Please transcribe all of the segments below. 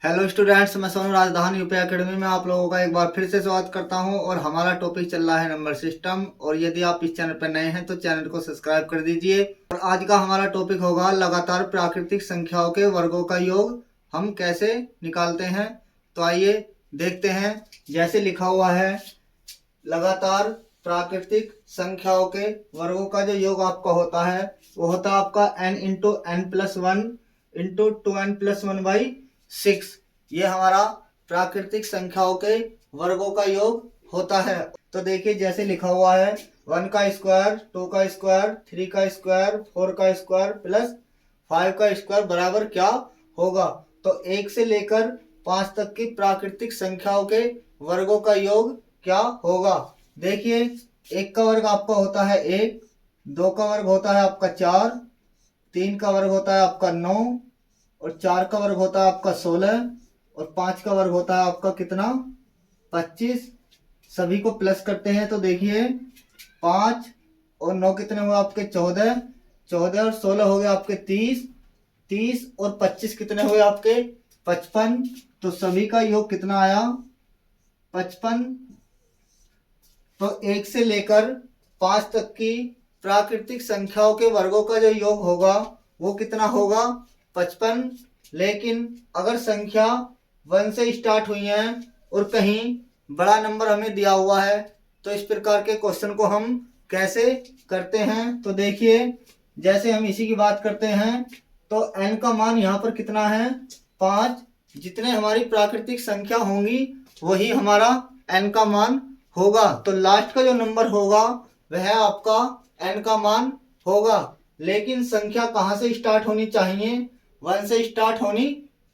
Hello students, मैं सोनू राजधानी UP academy में आप लोगों का एक बार फिर से स्वागत करता हूं। और हमारा टॉपिक चल रहा है नंबर सिस्टम। और यदि आप इस चैनल पर नए हैं तो चैनल को सब्सक्राइब कर दीजिए। और आज का हमारा टॉपिक होगा लगातार प्राकृतिक संख्याओं के वर्गों का योग हम कैसे निकालते हैं। तो आइए देखते हैं। जैसे लिखा हुआ है, लगातार प्राकृतिक संख्याओं के वर्गों का जो योग आपका होता है वो होता है आपका n into n plus one into two n plus one by 6। ये हमारा प्राकृतिक संख्याओं के वर्गों का योग होता है। तो देखिए जैसे लिखा हुआ है, 1 का स्क्वायर, 2 का स्क्वायर, 3 का स्क्वायर, 4 का स्क्वायर प्लस 5 का स्क्वायर बराबर क्या होगा। तो 1 से लेकर 5 तक की प्राकृतिक संख्याओं के वर्गों का योग क्या होगा। देखिए, 1 का वर्ग आपका होता है 1, 2 का वर्ग होता है आपका 4, 3 का वर्ग होता है आपका 9, और 4 का वर्ग होता है आपका 16, और 5 का वर्ग होता है आपका कितना, 25। सभी को प्लस करते हैं तो देखिए 5 और 9 कितने हुए आपके 14, 14 और 16 हो गए आपके 30, 30 और 25 कितने हुए आपके 55। तो सभी का योग कितना आया, 55। तो 1 से लेकर 5 तक की प्राकृतिक संख्याओं के वर्गों का जो योग होगा वो कितना होगा, 55। लेकिन अगर संख्या 1 से स्टार्ट हुई है और कहीं बड़ा नंबर हमें दिया हुआ है तो इस प्रकार के क्वेश्चन को हम कैसे करते हैं। तो देखिए, जैसे हम इसी की बात करते हैं तो n का मान यहाँ पर कितना है, 5। जितने हमारी प्राकृतिक संख्या होंगी वही हमारा n का मान होगा। तो लास्ट का जो नंबर होगा वह आपका n का मान होगा। लेकिन संख्या कहाँ से स्टार्ट होनी चाहिए, 1 से स्टार्ट होनी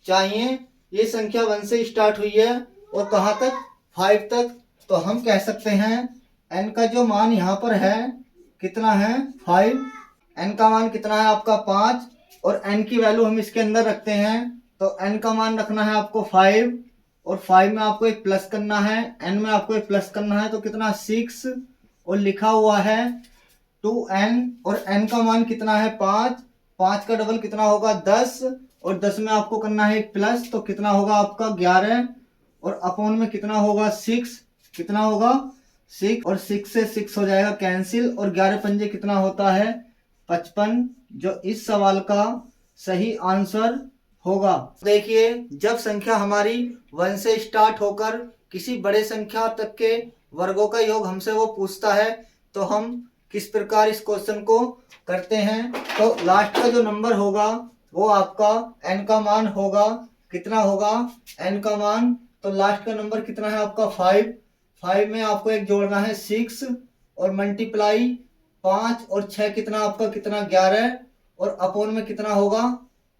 चाहिए। ये संख्या 1 से स्टार्ट हुई है और कहाँ तक, 5 तक। तो हम कह सकते हैं n का जो मान यहाँ पर है कितना है, 5। n का मान कितना है आपका 5, और n की वैल्यू हम इसके अंदर रखते हैं तो n का मान रखना है आपको 5, और 5 में आपको एक प्लस करना है, n में आपको एक प्लस करना है तो कितना 6, और लिखा हुआ है 2n, और n का मान कितना है 5, 5 का डबल कितना होगा 10, और 10 में आपको करना है एक प्लस तो कितना होगा आपका 11, और अपॉन में कितना होगा 6, कितना होगा 6, और 6 से 6 हो जाएगा कैंसिल, और 11 पंजे कितना होता है 55, जो इस सवाल का सही आंसर होगा। देखिए, जब संख्या हमारी 1 से स्टार्ट होकर किसी बड़े संख्या तक के वर्गों का योग हमसे वो पूछता है तो हम किस प्रकार इस क्वेश्चन को करते हैं। तो लास्ट का जो नंबर होगा वो आपका n का मान होगा, कितना होगा n का मान। तो लास्ट का नंबर कितना है आपका 5, 5 में आपको एक जोड़ना है 6, और मल्टीप्लाई 5 और 6 कितना आपका कितना 11, और अपॉन में कितना होगा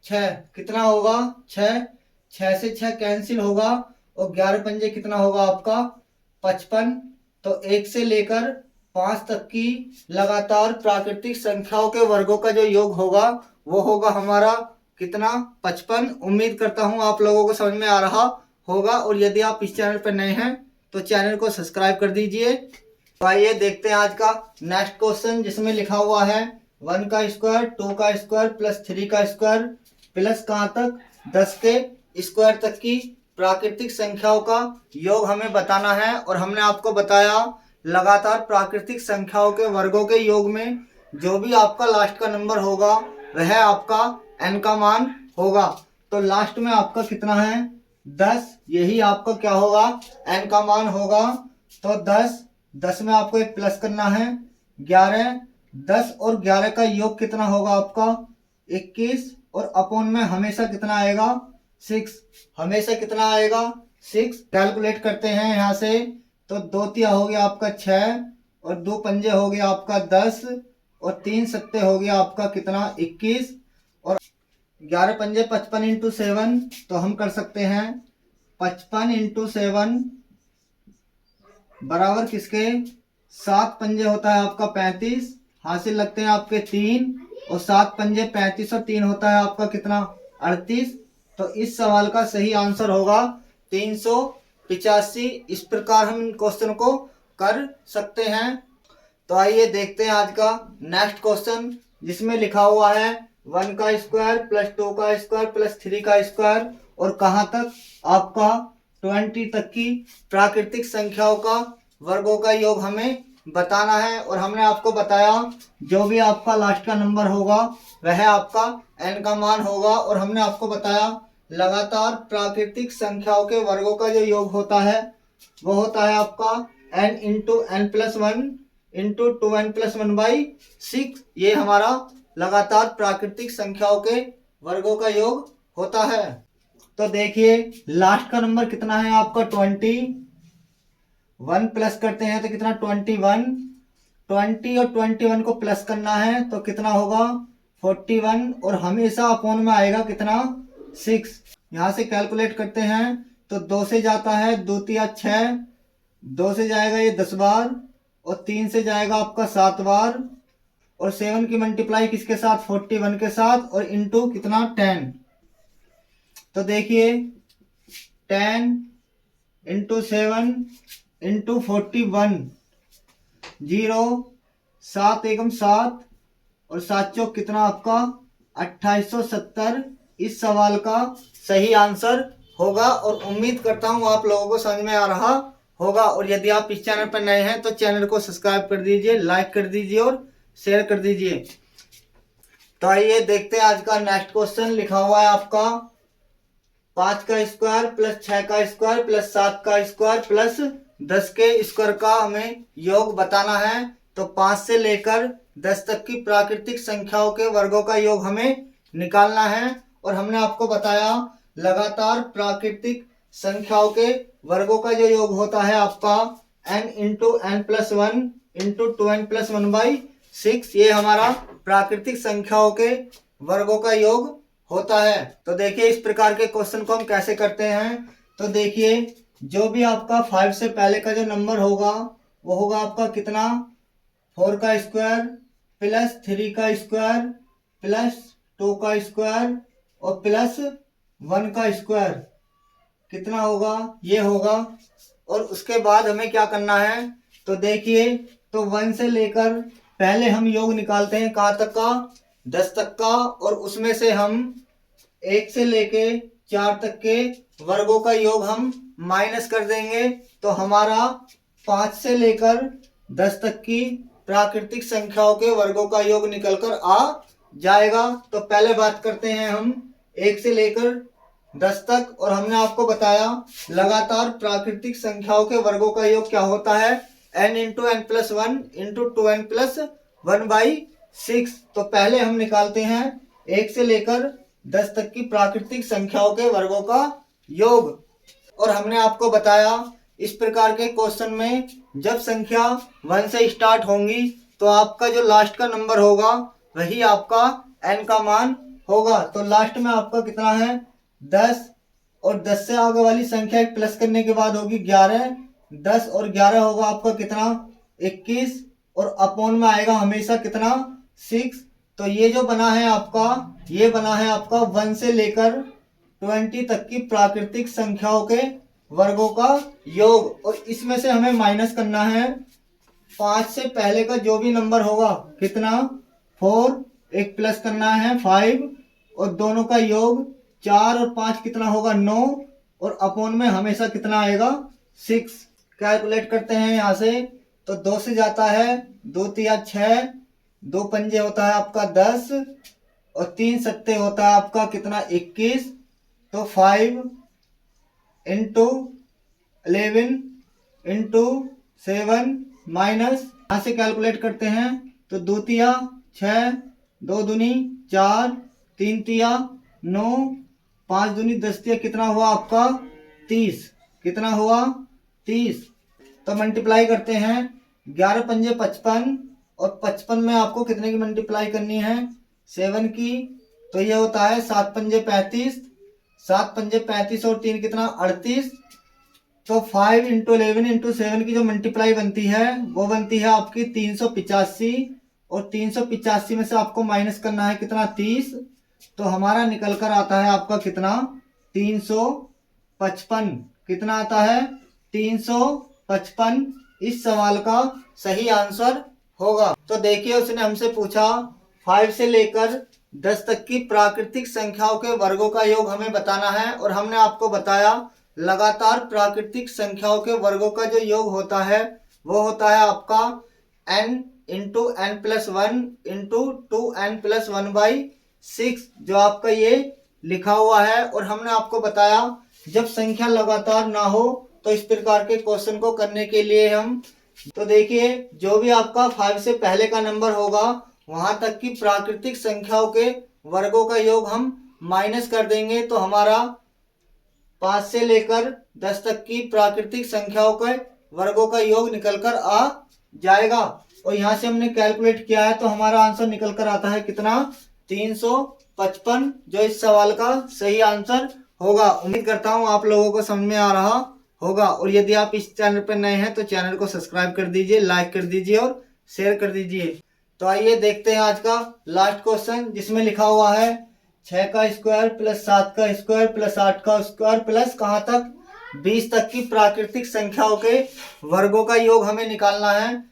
6, कितना होगा 6, 6 से 6 कैंसिल होगा, और 11 पंजे कितना होगा आपका 55। तो 1 से लेकर 5 तक की लगातार प्राकृतिक संख्याओं के वर्गों का जो योग होगा वो होगा हमारा कितना, 55। उम्मीद करता हूँ आप लोगों को समझ में आ रहा होगा। और यदि आप इस चैनल पर नए हैं तो चैनल को सब्सक्राइब कर दीजिए। तो आइए देखते हैं आज का नेक्स्ट क्वेश्चन, जिसमें लिखा हुआ है 1 का स्क्वायर, 2 का स्क्वायर प्लस 3 का स्क्वायर प्लस कहाँ तक, 10 के स्क्वायर तक की प्राकृतिक संख्याओं का योग हमें बताना है। और हमने आपको बताया लगातार प्राकृतिक संख्याओं के वर्गों के योग में जो भी आपका लास्ट का नंबर होगा वह आपका n का मान होगा। तो लास्ट में आपका कितना है 10, यही आपका क्या होगा n का मान होगा। तो 10, 10 में आपको एक प्लस करना है 11, 10 और 11 का योग कितना होगा आपका 21, और अपॉन में हमेशा कितना आएगा 6, हमेशा कितना आएगा 6। कैलकुलेट करते हैं यहाँ से तो 2 तिया हो गया आपका 6, और 2 पंजे हो गया आपका 10, और 3 सत्ते हो गया आपका कितना 21, और 11 पंजे 55 इंटू 7। तो हम कर सकते हैं 55 इंटू 7 बराबर किसके, 7 पंजे होता है आपका 35, हासिल लगते हैं आपके 3, और 7 पंजे 35 और 3 होता है आपका कितना 38। तो इस सवाल का सही आंसर होगा 385। इस प्रकार हम क्वेश्चन को कर सकते हैं। तो आइए देखते हैं आज का नेक्स्ट क्वेश्चन, जिसमें लिखा हुआ है 1 का स्क्वायर प्लस 2 का स्क्वायर प्लस 3 का स्क्वायर और कहाँ तक, आपका 20 तक की प्राकृतिक संख्याओं का वर्गों का योग हमें बताना है। और हमने आपको बताया जो भी आपका लास्ट का नंबर होगा वह आपका n का मान होगा। और हमने आपको बताया लगातार प्राकृतिक संख्याओं के वर्गों का जो योग होता है वो होता है आपका n into n plus one into 2n plus 1/6। ये हमारा लगातार प्राकृतिक संख्याओं के वर्गों का योग होता है। तो देखिए लास्ट का नंबर कितना है आपका 20, 1 प्लस करते हैं तो कितना 21, 20 और 21 को प्लस करना है तो कितना होगा 41 और हमेशा अपॉन में आएगा कितना 6। यहाँ से कैलकुलेट करते हैं तो 2 से जाता है 2 तिया 6, 2 से जाएगा ये 10 बार और 3 से जाएगा आपका 7 बार और 7 की मल्टीप्लाई किसके साथ 41 के साथ और इंटू कितना 10। तो देखिए 10 इंटू 7 इंटू 41, 0 7 एकम 7 और 7 चौक कितना आपका 2870 इस सवाल का सही आंसर होगा। और उम्मीद करता हूँ आप लोगों को समझ में आ रहा होगा। और यदि आप इस चैनल पर नए हैं तो चैनल को सब्सक्राइब कर दीजिए, लाइक कर दीजिए और शेयर कर दीजिए। तो आइए देखते हैं आज का नेक्स्ट क्वेश्चन। लिखा हुआ है आपका 5 का स्क्वायर प्लस 6 का स्क्वायर प्लस 7 का स्क्वायर प्लस 10 के स्क्वायर का हमें योग बताना है। तो 5 से लेकर 10 तक की प्राकृतिक संख्याओं के वर्गों का योग हमें निकालना है। और हमने आपको बताया लगातार प्राकृतिक संख्याओं के वर्गों का जो योग होता है आपका n into n plus 1 into 2n plus 1/6। ये हमारा प्राकृतिक संख्याओं के वर्गों का योग होता है। तो देखिए इस प्रकार के क्वेश्चन को हम कैसे करते हैं। तो देखिए जो भी आपका 5 से पहले का जो नंबर होगा वो होगा आपका कितना 4 का स्क्वायर प्लस 3 का स्क्वायर प्लस 2 का स्क्वायर और प्लस 1 का स्क्वायर कितना होगा ये होगा। और उसके बाद हमें क्या करना है तो देखिए तो 1 से लेकर पहले हम योग निकालते हैं कहाँ तक का 10 तक का। और उसमें से हम 1 से लेके 4 तक के वर्गों का योग हम माइनस कर देंगे। तो हमारा 5 से लेकर 10 तक की प्राकृतिक संख्याओं के वर्गों का योग निकलकर आ जाएगा। तो पहले बात करते हैं हम 1 से लेकर 10 तक। और हमने आपको बताया लगातार प्राकृतिक संख्याओं के वर्गों का योग क्या होता है n into n plus 1 into 2n plus 1/6। तो पहले हम निकालते हैं 1 से लेकर 10 तक की प्राकृतिक संख्याओं के वर्गों का योग। और हमने आपको बताया इस प्रकार के क्वेश्चन में जब संख्या 1 से स्टार्ट होंगी तो आपका जो लास्ट का नंबर होगा वही आपका n का मान होगा। तो लास्ट में आपका कितना है 10 और 10 से आगे वाली संख्या प्लस करने के बाद होगी 11, 10 और 11 होगा आपका कितना 21 और अपॉन में आएगा हमेशा कितना 6। तो ये जो बना है आपका ये बना है आपका 1 से लेकर 20 तक की प्राकृतिक संख्याओं के वर्गों का योग। और इसमें से हमें माइनस करना है 5 से पहले का जो भी नंबर होगा कितना 4, एक प्लस करना है 5 और दोनों का योग 4 और 5 कितना होगा 9 और अपॉन में हमेशा कितना आएगा 6। कैलकुलेट करते हैं यहाँ से तो 2 से जाता है 2 तिया 6, 2 पंजे होता है आपका 10 और 3 सत्ते होता है आपका कितना 21। तो 5 इंटू 11 इंटू 7 माइनस यहाँ से कैलकुलेट करते हैं तो 2 तिया 6, 2 दूनी 4, 3 तिया 9, 5 दूनी 10 तिया कितना हुआ आपका 30। कितना हुआ 30। तो मल्टीप्लाई करते हैं 11 पंजे 55 और 55 में आपको कितने की मल्टीप्लाई करनी है 7 की। तो ये होता है 7 पंजे 35, 7 पंजे 35 और 3 कितना 38। तो 5 इंटू 11 इंटू 7 की जो मल्टीप्लाई बनती है वो बनती है आपकी 385 और 385 में से आपको माइनस करना है कितना 30। तो हमारा निकल कर आता है आपका कितना 355। कितना आता है 355 इस सवाल का सही आंसर होगा। तो देखिए उसने हमसे पूछा 5 से लेकर 10 तक की प्राकृतिक संख्याओं के वर्गों का योग हमें बताना है। और हमने आपको बताया लगातार प्राकृतिक संख्याओं के वर्गों का जो योग होता है वो होता है आपका n into n plus one into 2n+1/6 जो आपका ये लिखा हुआ है। और हमने आपको बताया जब संख्या लगातार ना हो तो इस प्रकार के क्वेश्चन को करने के लिए हम तो देखिए जो भी आपका 5 से पहले का नंबर होगा वहां तक की प्राकृतिक संख्याओं के वर्गों का योग हम माइनस कर देंगे तो हमारा 5 से लेकर 10 तक की प्राकृतिक संख्याओं के वर्गों का योग निकलकर आ जाएगा। और यहाँ से हमने कैलकुलेट किया है तो हमारा आंसर निकल कर आता है कितना 355 जो इस सवाल का सही आंसर होगा। उम्मीद करता हूँ आप लोगों को समझ में आ रहा होगा। और यदि आप इस चैनल पर नए हैं तो चैनल को सब्सक्राइब कर दीजिए, लाइक कर दीजिए और शेयर कर दीजिए। तो आइए देखते हैं आज का लास्ट क्वेश्चन जिसमें लिखा हुआ है 6 का स्क्वायर प्लस 7 का स्क्वायर प्लस 8 का स्क्वायर प्लस कहाँ तक 20 तक की प्राकृतिक संख्याओं के वर्गों का योग हमें निकालना है।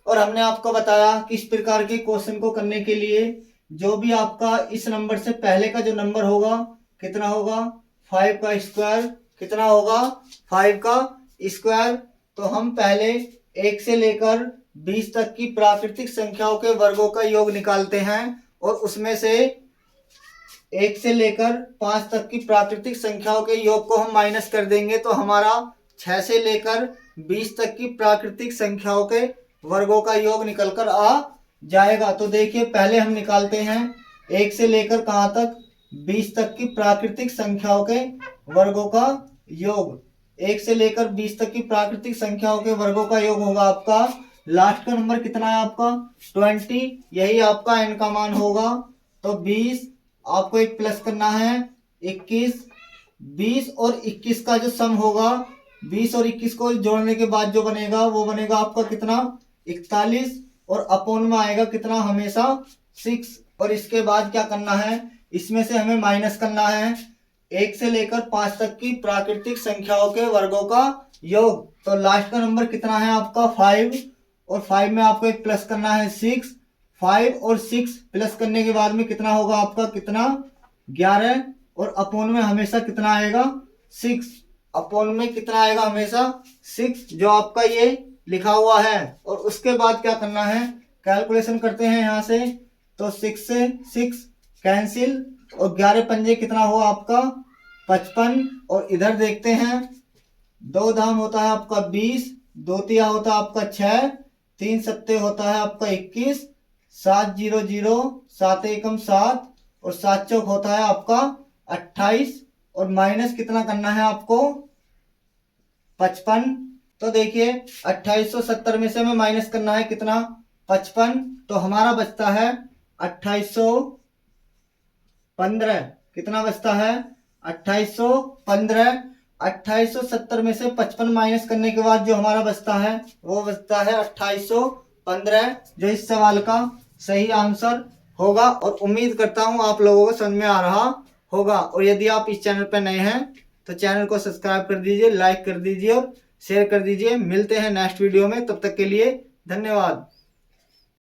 और हमने आपको बताया कि इस प्रकार के क्वेश्चन को करने के लिए जो भी आपका इस नंबर से पहले का जो नंबर होगा कितना होगा 5 का स्क्वायर कितना होगा 5 का स्क्वायर। तो हम पहले 1 से लेकर 20 तक की प्राकृतिक संख्याओं के वर्गों का योग निकालते हैं और उसमें से 1 से लेकर 5 तक की प्राकृतिक संख्याओं के योग को हम माइनस कर देंगे तो हमारा 6 से लेकर 20 तक की प्राकृतिक संख्याओं के वर्गों का योग निकलकर आ जाएगा। तो देखिए पहले हम निकालते हैं 1 से लेकर कहाँ तक 20 तक की प्राकृतिक संख्याओं के वर्गों का योग। 1 से लेकर 20 तक की प्राकृतिक संख्याओं के वर्गों का योग होगा आपका लास्ट का नंबर कितना है आपका 20 यही आपका n का मान होगा। तो 20 आपको एक प्लस करना है 21 20 और 21 का जो सम होगा 20 और 21 को जोड़ने के बाद जो बनेगा वो बनेगा आपका कितना 41 और अपोन में आएगा कितना हमेशा 6। और इसके बाद क्या करना है इसमें से हमें माइनस करना है 1 से लेकर 5 तक की प्राकृतिक संख्याओं के वर्गों का योग। तो लास्ट का नंबर कितना है आपका 5 और 5 में आपको एक प्लस करना है 6 5 और 6 प्लस करने के बाद में कितना होगा आपका कितना 11 और अपोन में हमेशा कितना आएगा 6 अपोन में कितना आएगा हमेशा 6 जो आपका ये लिखा हुआ है। और उसके बाद क्या करना है कैलकुलेशन करते हैं यहाँ से तो 6 से 6 कैंसिल और 11 पंजे कितना हुआ आपका 55 और इधर देखते हैं 2 धाम होता है आपका 20 2 तिया होता है आपका 6 3 सत्ते होता है आपका 21 7 0 0 7 एकम 7 और 7 चौक होता है आपका 28 और माइनस कितना करना है आपको 55। तो देखिए 2870 में से हमें माइनस करना है कितना 55 तो हमारा बचता है 2815 कितना बचता है 2815 2870 में से 55 माइनस करने के बाद जो हमारा बचता है वो बचता है 2815 जो इस सवाल का सही आंसर होगा। और उम्मीद करता हूँ आप लोगों को समझ में आ रहा होगा। और यदि आप इस चैनल पर नए हैं तो चैनल को सब्सक्राइब कर दीजिए, लाइक कर दीजिए और शेयर कर दीजिए। मिलते हैं नेक्स्ट वीडियो में, तब तक के लिए धन्यवाद।